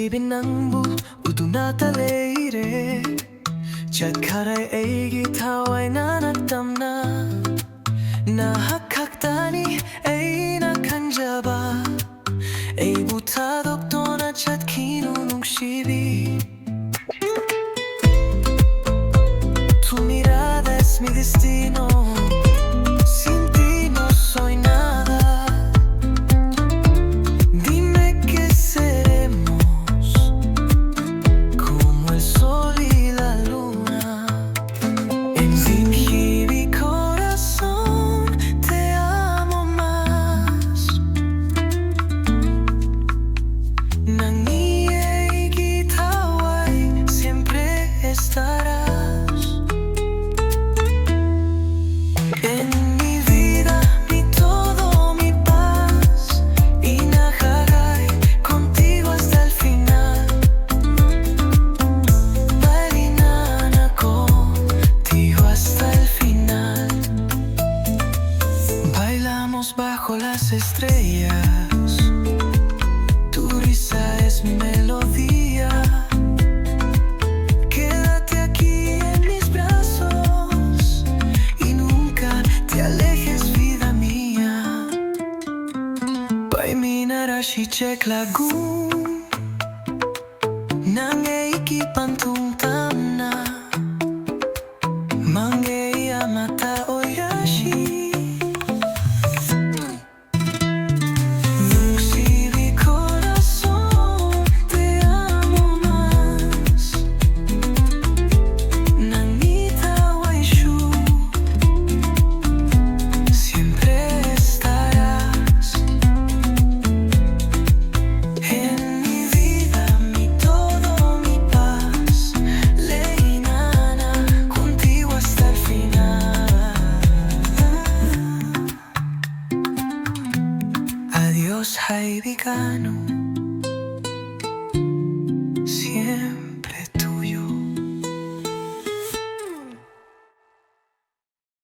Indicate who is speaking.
Speaker 1: nungsibin ng buto na talire Chakaray ay gitaway na nagdamna Nahakakdani ay nakanjaba Ay butadok doon at chat kinunungsibin Tu mirada es mi destino Sin ti no soy nada Dime qué seremos Como el sol y la luna En mi corazón te amo más Nang iigitaway siempre estarás Bajo las estrellas, tu risa es mi melodía. Quédate aquí en mis brazos y nunca te alejes, vida mía. Paiminarashi chek lagun, nangeiki pantung tamna, mangei amata oyashi. Adiós, Jaivicano.